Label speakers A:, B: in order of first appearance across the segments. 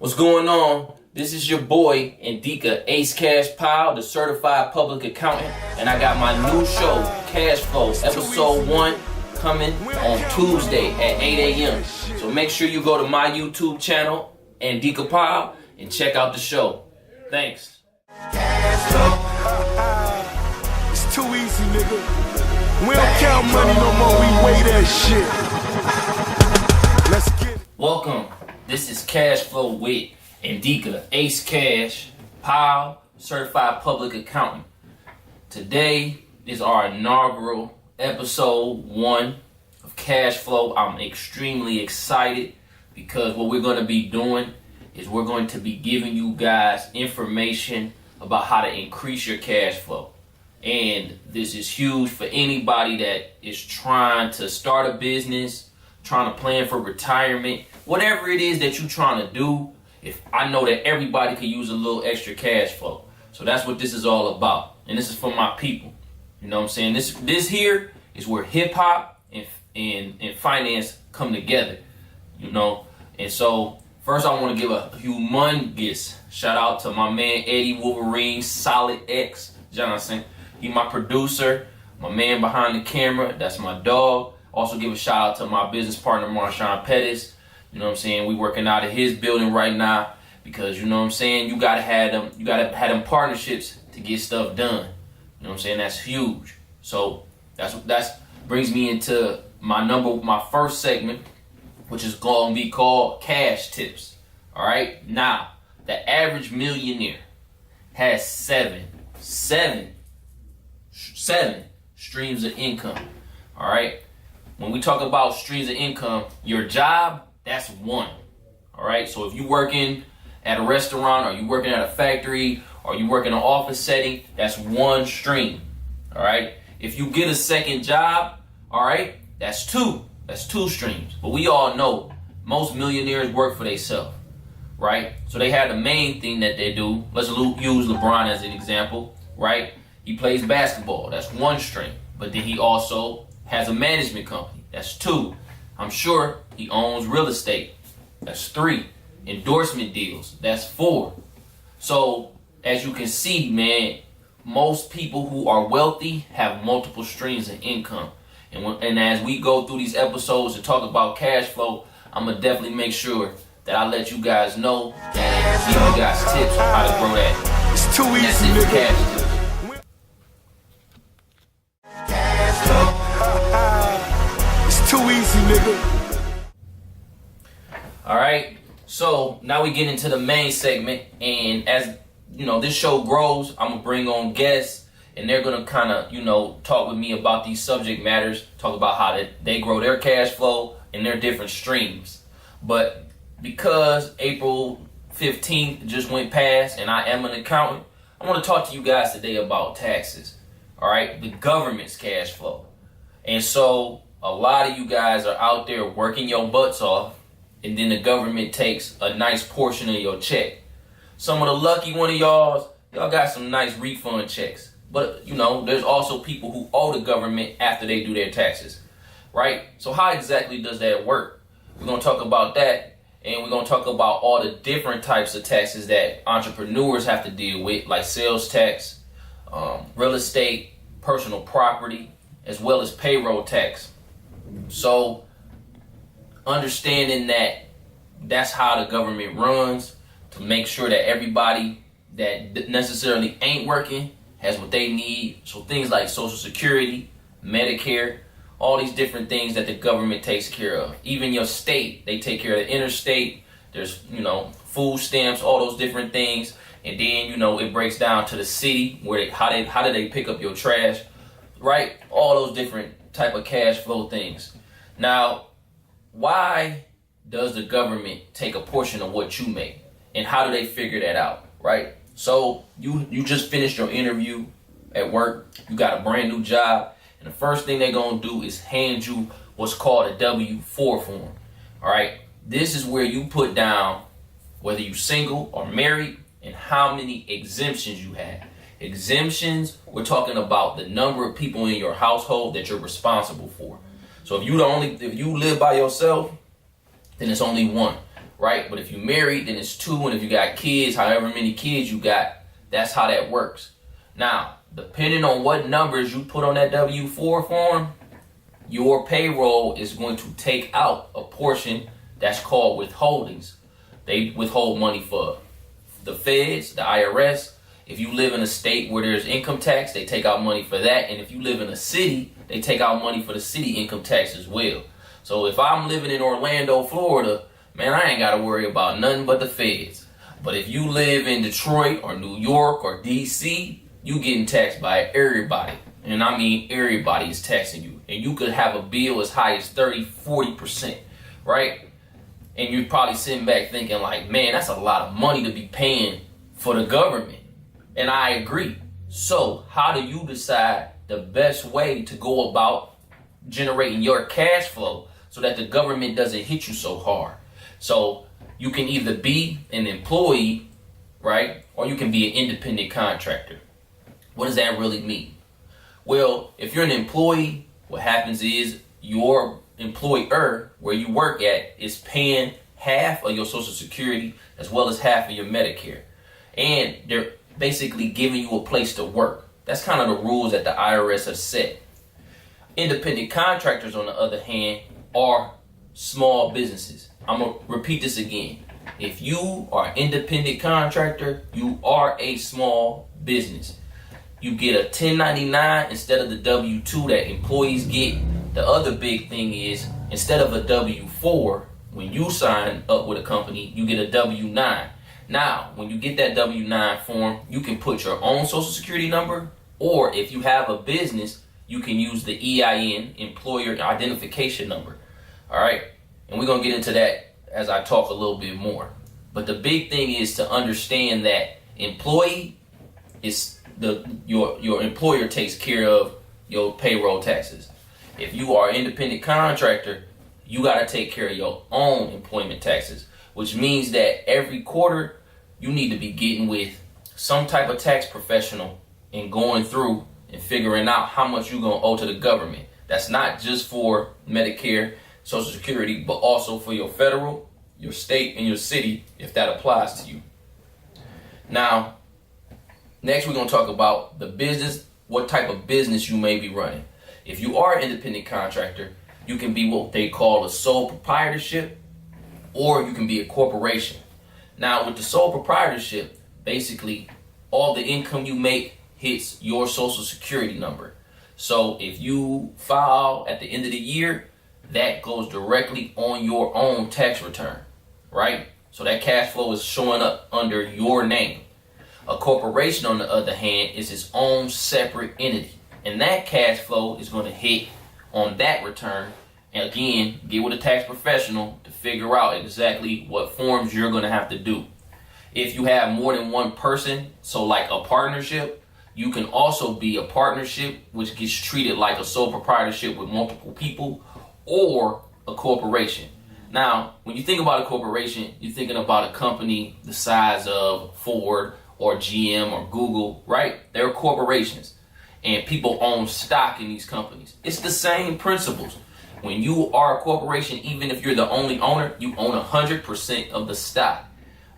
A: What's going on? This is your boy, Indika Ace Cash Pile, the certified public accountant, and I got my new show, Cash Flow, episode 1, coming on Tuesday at 8 a.m. So make sure you go to my YouTube channel, Indika Pile, and check out the show. Thanks.
B: It's too easy, nigga. We don't count money no more, we weigh that shit. Let's get it.
A: Welcome. This is Cash Flow with Indika Ace Cash Pile, certified public accountant. Today is our inaugural episode 1 of Cash Flow. I'm extremely excited because what we're going to be doing is we're going to be giving you guys information about how to increase your cash flow. And this is huge for anybody that is trying to start a business, trying to plan for retirement, whatever it is that you're trying to do. If I know that everybody could use a little extra cash flow. So that's what this is all about. And this is for my people. You know what I'm saying? This here is where hip hop and finance come together. You know? And so first I want to give a humongous shout out to my man Eddie Wolvarine, Solid X Johnson. He my producer, my man behind the camera. That's my dog. Also give a shout out to my business partner Marshawn Pettis. You know what I'm saying? We working out of his building right now because you know what I'm saying? You gotta have them partnerships to get stuff done. You know what I'm saying? That's huge. So that's brings me into my first segment, which is gonna be called Cash Tips. Alright? Now, the average millionaire has seven streams of income. Alright? When we talk about streams of income, your job, that's one. All right. So if you're working at a restaurant or you're working at a factory or you work in an office setting, that's one stream. All right. If you get a second job, all right, that's two. That's two streams. But we all know most millionaires work for themselves. Right. So they have the main thing that they do. Let's use LeBron as an example. Right. He plays basketball. That's one stream. But then he also has a management company. That's two. I'm sure he owns real estate. That's 3. Endorsement deals. That's 4. So, as you can see, man, most people who are wealthy have multiple streams of income. And as we go through these episodes and talk about cash flow, I'm going to definitely make sure that I let you guys know and give you guys tips on how to grow that.
B: It's too easy,
A: That's it for
B: nigga.
A: cash tips.
B: It's too easy, nigga.
A: All right, so now we get into the main segment, and as you know, this show grows, I'm gonna bring on guests, and they're gonna kind of, talk with me about these subject matters, talk about how they grow their cash flow and their different streams. But because April 15th just went past, and I am an accountant, I want to talk to you guys today about taxes. All right, the government's cash flow, and so a lot of you guys are out there working your butts off. And then the government takes a nice portion of your check. Some of the lucky one of y'all got some nice refund checks. But, there's also people who owe the government after they do their taxes, right? So how exactly does that work? We're going to talk about that, and we're going to talk about all the different types of taxes that entrepreneurs have to deal with, like sales tax, real estate, personal property, as well as payroll tax. So understanding that that's how the government runs, to make sure that everybody that necessarily ain't working has what they need. So things like Social Security, Medicare, all these different things that the government takes care of. Even your state, they take care of the interstate. There's, food stamps, all those different things. And then, it breaks down to the city where how do they pick up your trash, right? All those different type of cash flow things. Now, why does the government take a portion of what you make, and how do they figure that out, right? So you just finished your interview at work, you got a brand new job, and the first thing they're gonna do is hand you what's called a W-4 form. All right, this is where you put down whether you're single or married and how many exemptions you have. Exemptions, we're talking about the number of people in your household that you're responsible for. So if you live by yourself, then it's only one, right? But if you're married, then it's 2, and if you got kids, however many kids you got, that's how that works. Now, depending on what numbers you put on that W-4 form, your payroll is going to take out a portion that's called withholdings. They withhold money for the feds, the IRS. If you live in a state where there's income tax, they take out money for that. And if you live in a city, they take out money for the city income tax as well. So if I'm living in Orlando, Florida, man, I ain't got to worry about nothing but the feds. But if you live in Detroit or New York or DC, you getting taxed by everybody. And I mean everybody is taxing you. And you could have a bill as high as 30-40%, right? And you're probably sitting back thinking like, man, that's a lot of money to be paying for the government. And I agree. So how do you decide the best way to go about generating your cash flow so that the government doesn't hit you so hard? So you can either be an employee, right? Or you can be an independent contractor. What does that really mean? Well, if you're an employee, what happens is your employer, where you work at, is paying half of your Social Security as well as half of your Medicare. And they're basically giving you a place to work. That's kind of the rules that the IRS has set. Independent contractors, on the other hand, are small businesses. I'm going to repeat this again. If you are an independent contractor, you are a small business. You get a 1099 instead of the W-2 that employees get. The other big thing is, instead of a W-4, when you sign up with a company, you get a W-9. Now, when you get that W-9 form, you can put your own Social Security number, or if you have a business, you can use the EIN, Employer Identification Number. All right? And we're going to get into that as I talk a little bit more. But the big thing is to understand that employee is your employer takes care of your payroll taxes. If you are an independent contractor, you got to take care of your own employment taxes, which means that every quarter you need to be getting with some type of tax professional and going through and figuring out how much you're going to owe to the government. That's not just for Medicare, Social Security, but also for your federal, your state, and your city, if that applies to you. Now, next we're going to talk about the business, what type of business you may be running. If you are an independent contractor, you can be what they call a sole proprietorship, or you can be a corporation. Now, with the sole proprietorship, basically all the income you make hits your Social Security number. So if you file at the end of the year, that goes directly on your own tax return, right? So that cash flow is showing up under your name. A corporation, on the other hand, is its own separate entity. And that cash flow is going to hit on that return. And again, get with a tax professional to figure out exactly what forms you're going to have to do. If you have more than one person, so like a partnership, you can also be a partnership, which gets treated like a sole proprietorship with multiple people, or a corporation. Now, when you think about a corporation, you're thinking about a company the size of Ford or GM or Google, right? They're corporations, and people own stock in these companies. It's the same principles. When you are a corporation, even if you're the only owner, you own 100% of the stock.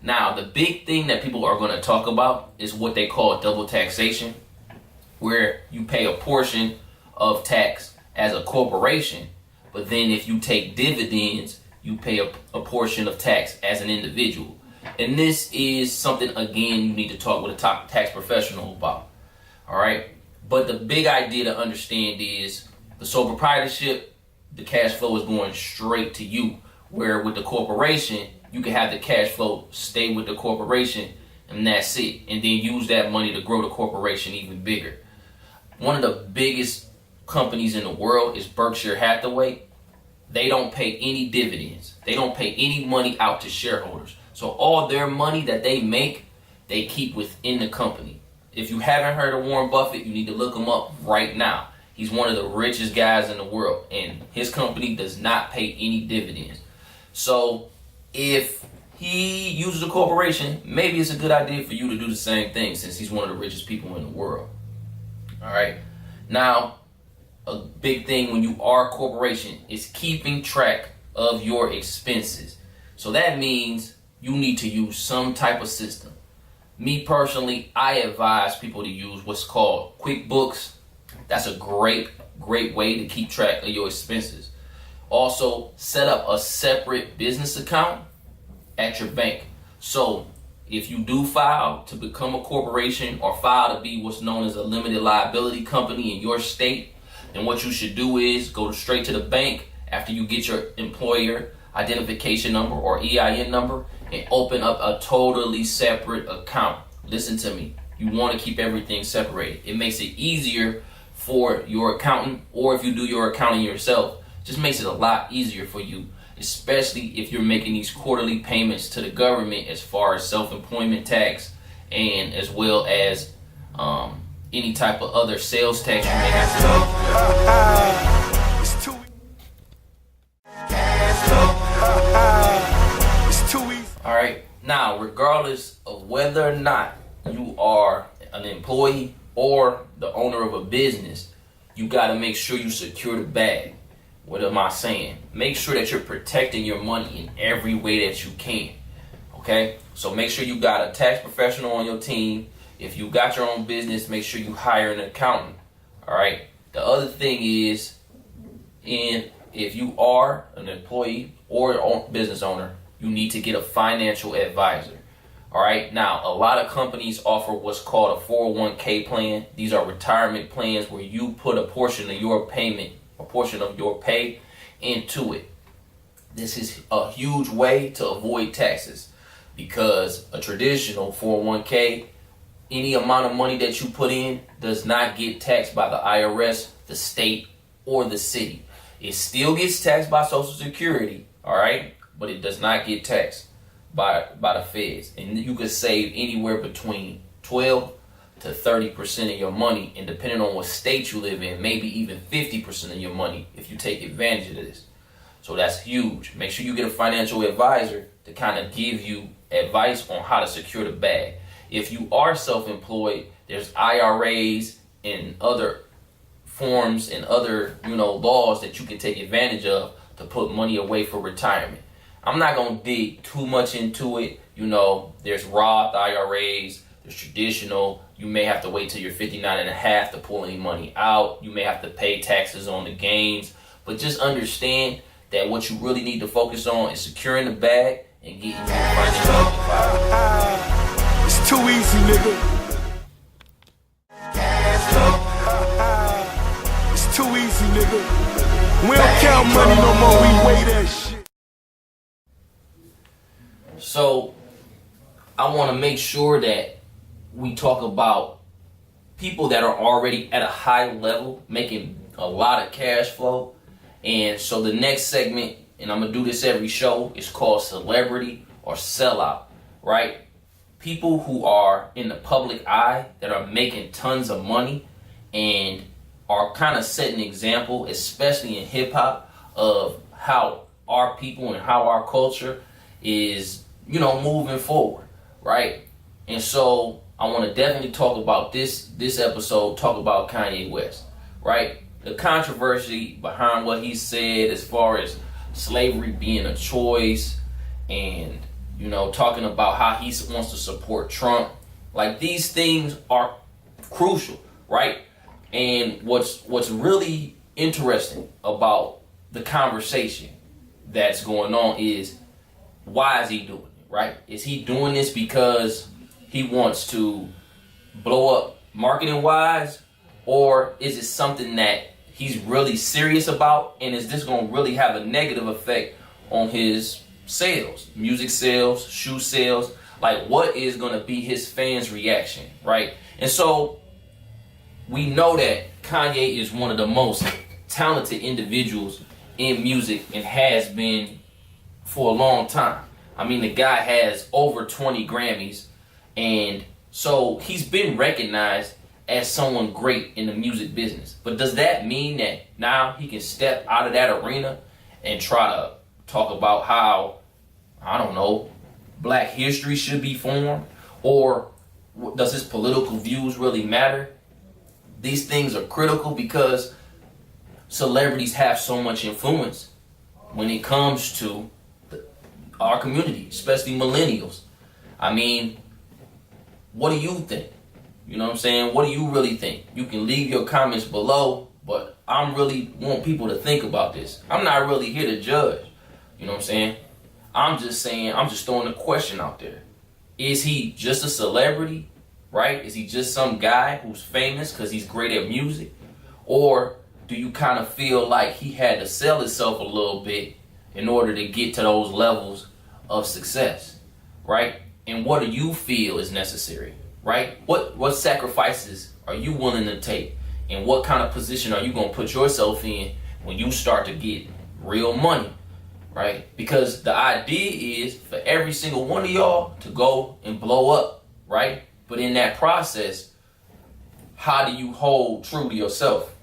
A: Now, the big thing that people are going to talk about is what they call double taxation, where you pay a portion of tax as a corporation, but then if you take dividends, you pay a portion of tax as an individual. And this is something, again, you need to talk with a top tax professional about. All right? But the big idea to understand is the sole proprietorship, the cash flow is going straight to you. Where with the corporation, you can have the cash flow stay with the corporation, and that's it. And then use that money to grow the corporation even bigger. One of the biggest companies in the world is Berkshire Hathaway. They don't pay any dividends. They don't pay any money out to shareholders. So all their money that they make, they keep within the company. If you haven't heard of Warren Buffett, you need to look him up right now. He's one of the richest guys in the world, and his company does not pay any dividends. So if he uses a corporation, maybe it's a good idea for you to do the same thing, since he's one of the richest people in the world. All right. Now, a big thing when you are a corporation is keeping track of your expenses. So that means you need to use some type of system. Me personally, I advise people to use what's called QuickBooks. That's a great way to keep track of your expenses. Also, set up a separate business account at your bank. So if you do file to become a corporation or file to be what's known as a limited liability company in your state, then what you should do is go straight to the bank after you get your employer identification number or EIN number and open up a totally separate account. Listen to me. You want to keep everything separated. It makes it easier for your accountant, or if you do your accounting yourself, just makes it a lot easier for you, especially if you're making these quarterly payments to the government as far as self-employment tax and as well as any type of other sales tax you may have to pay.
B: It's too easy.
A: All right. Now, regardless of whether or not you are an employee or the owner of a business, you got to make sure you secure the bag. What am I saying? Make sure that you're protecting your money in every way that you can. Okay? So make sure you got a tax professional on your team. If you got your own business, make sure you hire an accountant. All right? The other thing is, if you are an employee or a business owner, you need to get a financial advisor. All right? Now, a lot of companies offer what's called a 401k plan. These are retirement plans where you put a portion of your payment, a portion of your pay into it. This is a huge way to avoid taxes because a traditional 401k, any amount of money that you put in does not get taxed by the IRS, the state, or the city. It still gets taxed by Social Security, all right, but it does not get taxed by the feds. And you could save anywhere between 12 to 30% of your money, and depending on what state you live in, maybe even 50% of your money if you take advantage of this. So that's huge. Make sure you get a financial advisor to kind of give you advice on how to secure the bag. If you are self-employed, there's IRAs and other forms and other, laws that you can take advantage of to put money away for retirement. I'm not going to dig too much into it. There's Roth IRAs, there's traditional. You may have to wait till you're 59 and a half to pull any money out. You may have to pay taxes on the gains. But just understand that what you really need to focus on is securing the bag and getting your financial advisor.
B: It's too easy, nigga. It's too easy, nigga. We don't count money no more, we weigh that shit.
A: So, I want to make sure that we talk about people that are already at a high level, making a lot of cash flow. And so the next segment, and I'm going to do this every show, is called Celebrity or Sellout, right? People who are in the public eye that are making tons of money and are kind of setting an example, especially in hip hop, of how our people and how our culture is, moving forward, right? And so I want to definitely talk about this episode, talk about Kanye West, right? The controversy behind what he said as far as slavery being a choice and, talking about how he wants to support Trump. Like, these things are crucial, right? And what's really interesting about the conversation that's going on is, why is he doing it, right? Is he doing this because he wants to blow up marketing wise, or is it something that he's really serious about, and is this going to really have a negative effect on his sales, music sales, shoe sales? Like, what is going to be his fans' reaction, right? And so we know that Kanye is one of the most talented individuals in music and has been for a long time. I mean, the guy has over 20 Grammys, and so he's been recognized as someone great in the music business. But does that mean that now he can step out of that arena and try to talk about how, Black history should be formed? Or does his political views really matter? These things are critical because celebrities have so much influence when it comes to our community, especially millennials. I mean, what do you think? You know what I'm saying? What do you really think? You can leave your comments below, but I'm really want people to think about this. I'm not really here to judge. You know what I'm saying? I'm just throwing a question out there. Is he just a celebrity, right? Is he just some guy who's famous because he's great at music? Or do you kind of feel like he had to sell himself a little bit in order to get to those levels of success, right? And what do you feel is necessary, right? What sacrifices are you willing to take? And what kind of position are you going to put yourself in when you start to get real money, right? Because the idea is for every single one of y'all to go and blow up, right? But in that process, how do you hold true to yourself,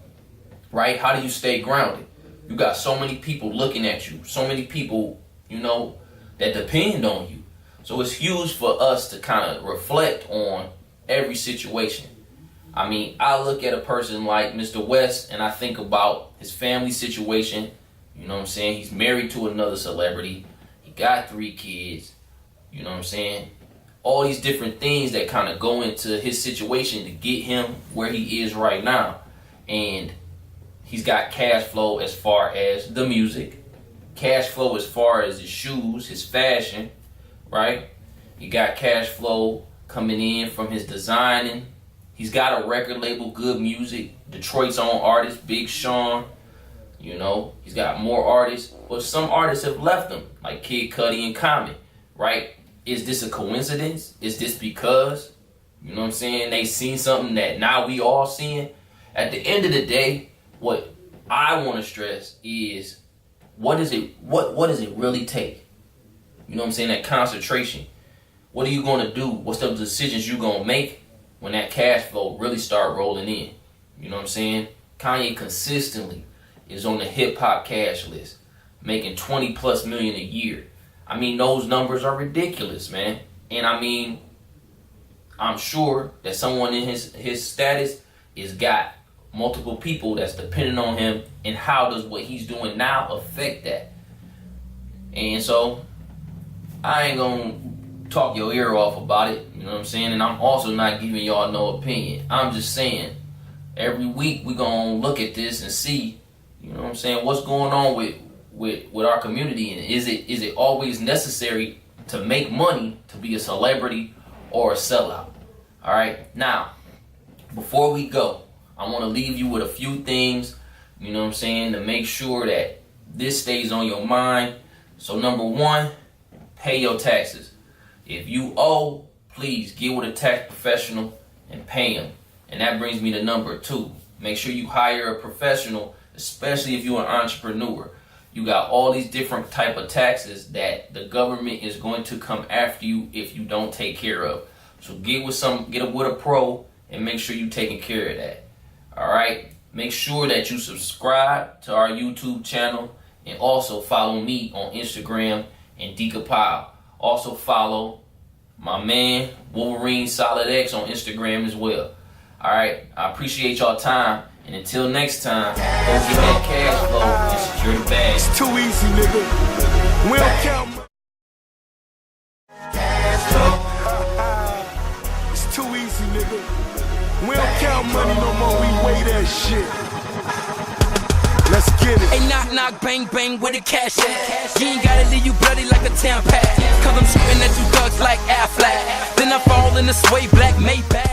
A: right? How do you stay grounded? You got so many people looking at you, so many people, you know, that depend on you. So it's huge for us to kind of reflect on every situation. I mean, I look at a person like Mr. West and I think about his family situation. You know what I'm saying? He's married to another celebrity. He got 3 kids. You know what I'm saying? All these different things that kind of go into his situation to get him where he is right now. And he's got cash flow as far as the music, cash flow as far as his shoes, his fashion, right? He got cash flow coming in from his designing. He's got a record label, Good Music, Detroit's own artist, Big Sean. You know, he's got more artists, but some artists have left him, like Kid Cudi and Common, right? Is this a coincidence? Is this because, you know what I'm saying, they seen something that now we all seeing? At the end of the day, what I want to stress is what does it really take? You know what I'm saying? That concentration. What are you going to do? What's the decisions you going to make when that cash flow really start rolling in? You know what I'm saying? Kanye consistently is on the hip hop cash list, making 20+ million a year. I mean, those numbers are ridiculous, man. And I mean, I'm sure that someone in his status is got multiple people that's depending on him, and how does what he's doing now affect that? And so I ain't gonna talk your ear off about it, you know what I'm saying? And I'm also not giving y'all no opinion. I'm just saying every week we gonna look at this and see, you know what I'm saying, what's going on with our community, and is it always necessary to make money to be a celebrity or a sellout? All right, now before we go, I want to leave you with a few things, you know what I'm saying, to make sure that this stays on your mind. So number 1, pay your taxes. If you owe, please get with a tax professional and pay them. And that brings me to number 2. Make sure you hire a professional, especially if you're an entrepreneur. You got all these different type of taxes that the government is going to come after you if you don't take care of. So get with a pro and make sure you're taking care of that. All right. Make sure that you subscribe to our YouTube channel, and also follow me on Instagram and Dekapile. Also follow my man Wolvarine Solid X on Instagram as well. All right. I appreciate y'all time, and until next time, go get that cash flow and secure the bag.
B: It's too easy, nigga. We don't count money. It's too easy, nigga. We don't count money no more, we weigh that shit. Let's get it.
C: Hey, knock, knock, bang, bang, where the cash at? You ain't gotta leave you bloody like a tampon. Cause I'm shooting at you thugs like Affleck. Then I fall in the sway black Maybach.